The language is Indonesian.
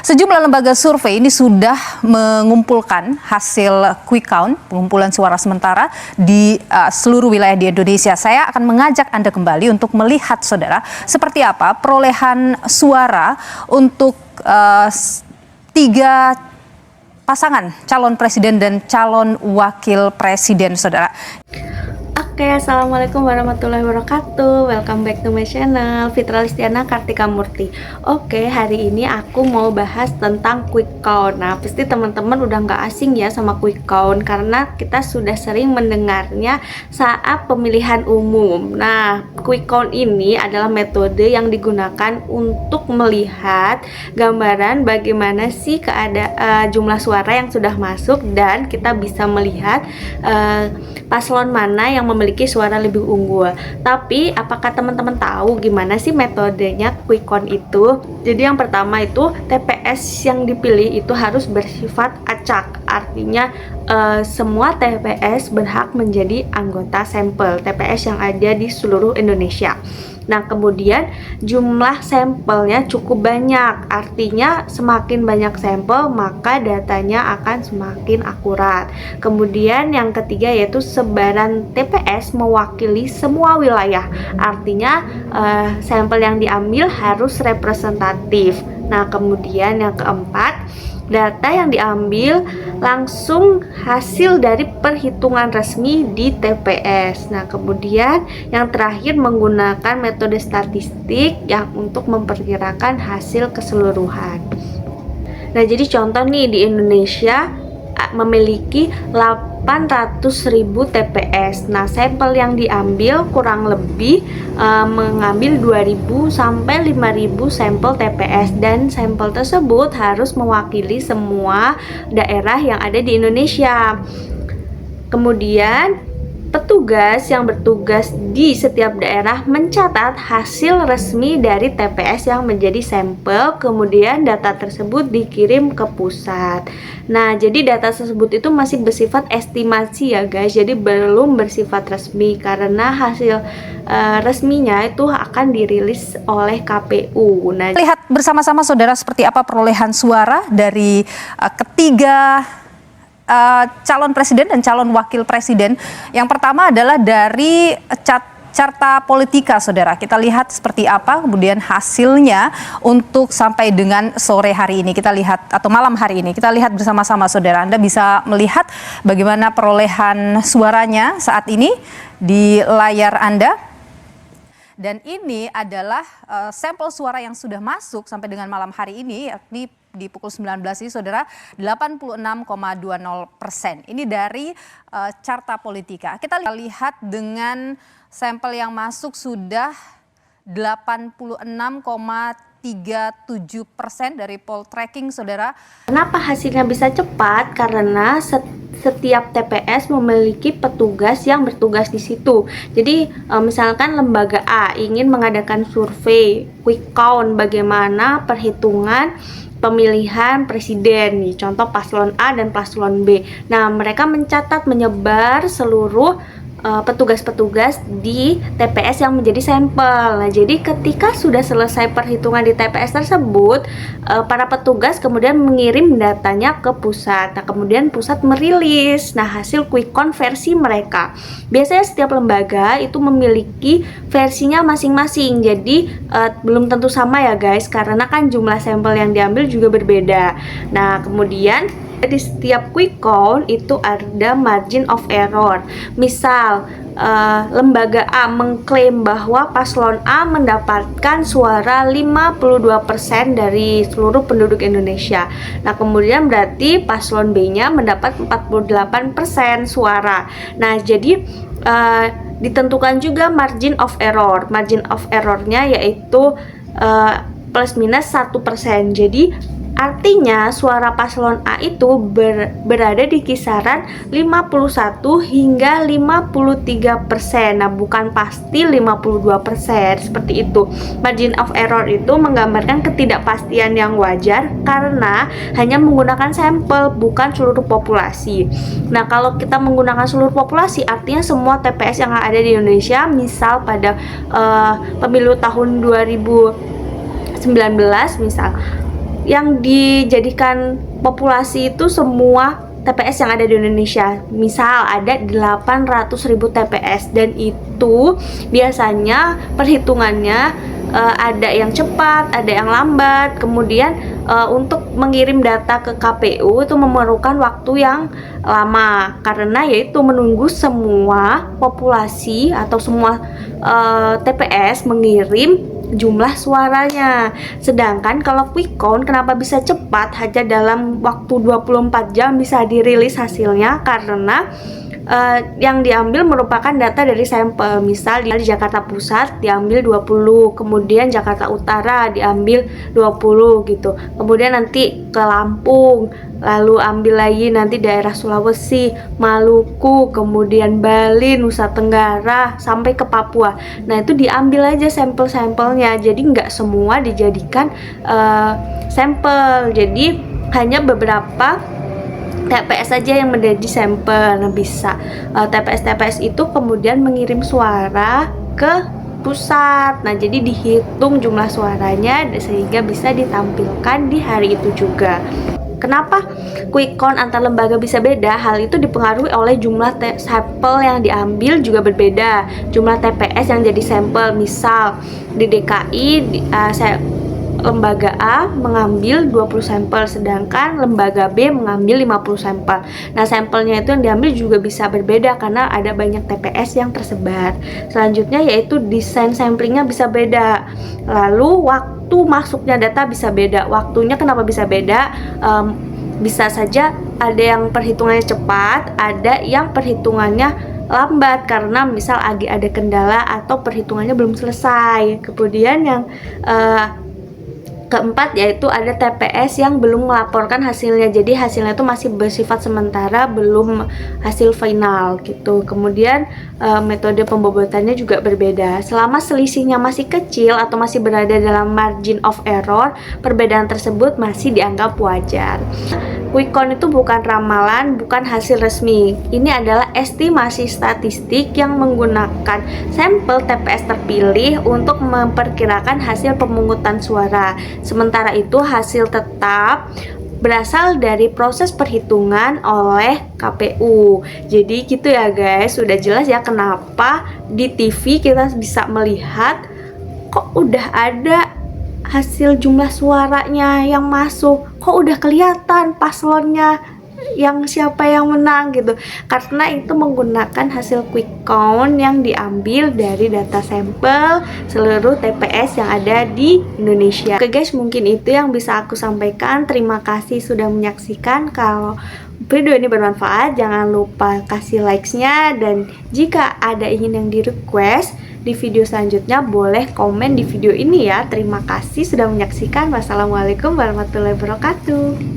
Sejumlah lembaga survei ini sudah mengumpulkan hasil quick count, pengumpulan suara sementara di seluruh wilayah di Indonesia. Saya akan mengajak Anda kembali untuk melihat, saudara, seperti apa perolehan suara untuk tiga pasangan calon presiden dan calon wakil presiden, saudara. Oke, assalamualaikum warahmatullahi wabarakatuh. Welcome back to my channel, Fitra Listiana Kartika Murti. Oke, hari ini aku mau bahas tentang quick count. Nah, pasti teman-teman udah nggak asing ya sama quick count karena kita sudah sering mendengarnya saat pemilihan umum. Nah, quick count ini adalah metode yang digunakan untuk melihat gambaran bagaimana sih keadaan jumlah suara yang sudah masuk, dan kita bisa melihat paslon mana yang memiliki suara lebih unggul. Tapi apakah teman-teman tahu gimana sih metodenya quick count itu? Jadi yang pertama itu TPS yang dipilih itu harus bersifat acak. Artinya semua TPS berhak menjadi anggota sampel TPS yang ada di seluruh Indonesia. Nah, kemudian jumlah sampelnya cukup banyak, artinya semakin banyak sampel maka datanya akan semakin akurat. Kemudian yang ketiga yaitu sebaran TPS mewakili semua wilayah, artinya sampel yang diambil harus representatif. Nah, kemudian yang keempat, data yang diambil langsung hasil dari perhitungan resmi di TPS. Nah, kemudian yang terakhir menggunakan metode statistik yang untuk memperkirakan hasil keseluruhan. Nah, jadi contoh nih, di Indonesia memiliki 800.000 TPS. Nah, sampel yang diambil kurang lebih mengambil 2.000 sampai 5.000 sampel TPS, dan sampel tersebut harus mewakili semua daerah yang ada di Indonesia. Kemudian petugas yang bertugas di setiap daerah mencatat hasil resmi dari TPS yang menjadi sampel, kemudian data tersebut dikirim ke pusat. Nah, jadi data tersebut itu masih bersifat estimasi ya guys, jadi belum bersifat resmi karena hasil resminya itu akan dirilis oleh KPU. Nah, Lihat bersama-sama, saudara, seperti apa perolehan suara dari ketiga calon presiden dan calon wakil presiden. Yang pertama adalah dari Carta Politika, saudara. Kita lihat seperti apa kemudian hasilnya untuk sampai dengan sore hari ini. Kita lihat, atau malam hari ini. Kita lihat bersama-sama, saudara. Anda bisa melihat bagaimana perolehan suaranya saat ini di layar Anda. Dan ini adalah sampel suara yang sudah masuk sampai dengan malam hari ini, yakni di pukul 19 ini, saudara, 86,20%. Ini dari Carta Politika. Kita lihat dengan sampel yang masuk sudah 86,37% dari poll tracking, saudara. Kenapa hasilnya bisa cepat? Karena setiap TPS memiliki petugas yang bertugas di situ. Jadi misalkan lembaga A ingin mengadakan survei quick count bagaimana perhitungan pemilihan presiden nih, contoh paslon A dan paslon B. Nah, mereka mencatat menyebar seluruh petugas-petugas di TPS yang menjadi sampel. Nah, jadi ketika sudah selesai perhitungan di TPS tersebut, para petugas kemudian mengirim datanya ke pusat. Nah, kemudian pusat merilis hasil quick count versi mereka. Biasanya setiap lembaga itu memiliki versinya masing-masing. Jadi belum tentu sama ya guys, karena kan jumlah sampel yang diambil juga berbeda. Nah, kemudian di setiap quick count itu ada margin of error. Misal lembaga A mengklaim bahwa paslon A mendapatkan suara 52% dari seluruh penduduk Indonesia. Nah, kemudian berarti paslon B-nya mendapat 48% suara. Nah, jadi ditentukan juga margin of error. Margin of errornya yaitu plus minus 1%. Jadi artinya suara paslon A itu berada di kisaran 51 hingga 53%. Nah, bukan pasti 52%, seperti itu. Margin of error itu menggambarkan ketidakpastian yang wajar karena hanya menggunakan sampel, bukan seluruh populasi. Nah, kalau kita menggunakan seluruh populasi, artinya semua TPS yang ada di Indonesia, misal pada pemilu tahun 2019 misal, yang dijadikan populasi itu semua TPS yang ada di Indonesia. Misal ada 800.000 TPS, dan itu biasanya perhitungannya ada yang cepat, ada yang lambat. Kemudian untuk mengirim data ke KPU itu memerlukan waktu yang lama, karena yaitu menunggu semua populasi atau semua TPS mengirim jumlah suaranya. Sedangkan kalau quick count kenapa bisa cepat, hanya dalam waktu 24 jam bisa dirilis hasilnya, karena yang diambil merupakan data dari sampel. Misal di Jakarta Pusat diambil 20, kemudian Jakarta Utara diambil 20 gitu. Kemudian nanti ke Lampung, lalu ambil lagi nanti daerah Sulawesi, Maluku, kemudian Bali, Nusa Tenggara, sampai ke Papua. Nah, itu diambil aja sampel-sampelnya. Jadi nggak semua dijadikan sampel. Jadi hanya beberapa TPS saja yang menjadi sampel. Nah, bisa TPS-TPS itu kemudian mengirim suara ke pusat. Nah, jadi dihitung jumlah suaranya sehingga bisa ditampilkan di hari itu juga. Kenapa quick count antar lembaga bisa beda? Hal itu dipengaruhi oleh jumlah sampel yang diambil juga berbeda. Jumlah TPS yang jadi sampel, misal di DKI lembaga A mengambil 20 sampel, sedangkan lembaga B mengambil 50 sampel. Nah, sampelnya itu yang diambil juga bisa berbeda karena ada banyak TPS yang tersebar. Selanjutnya yaitu desain samplingnya bisa beda. Lalu waktu masuknya data bisa beda. Waktunya kenapa bisa beda? Bisa saja ada yang perhitungannya cepat, ada yang perhitungannya lambat karena misal lagi ada kendala atau perhitungannya belum selesai. Kemudian yang keempat yaitu ada TPS yang belum melaporkan hasilnya, jadi hasilnya itu masih bersifat sementara, belum hasil final gitu. Kemudian metode pembobotannya juga berbeda. Selama selisihnya masih kecil atau masih berada dalam margin of error, perbedaan tersebut masih dianggap wajar. Quick count itu bukan ramalan, bukan hasil resmi. Ini adalah estimasi statistik yang menggunakan sampel TPS terpilih untuk memperkirakan hasil pemungutan suara. Sementara itu hasil tetap berasal dari proses perhitungan oleh KPU. Jadi gitu ya guys, sudah jelas ya kenapa di TV kita bisa melihat kok udah ada hasil jumlah suaranya yang masuk, kok udah kelihatan paslonnya yang siapa yang menang gitu, karena itu menggunakan hasil quick count yang diambil dari data sampel seluruh TPS yang ada di Indonesia. Oke guys, mungkin itu yang bisa aku sampaikan. Terima kasih sudah menyaksikan. Kalau video ini bermanfaat, jangan lupa kasih likes-nya, dan jika ada yang di request di video selanjutnya boleh komen di video ini ya. Terima kasih sudah menyaksikan. Wassalamualaikum warahmatullahi wabarakatuh.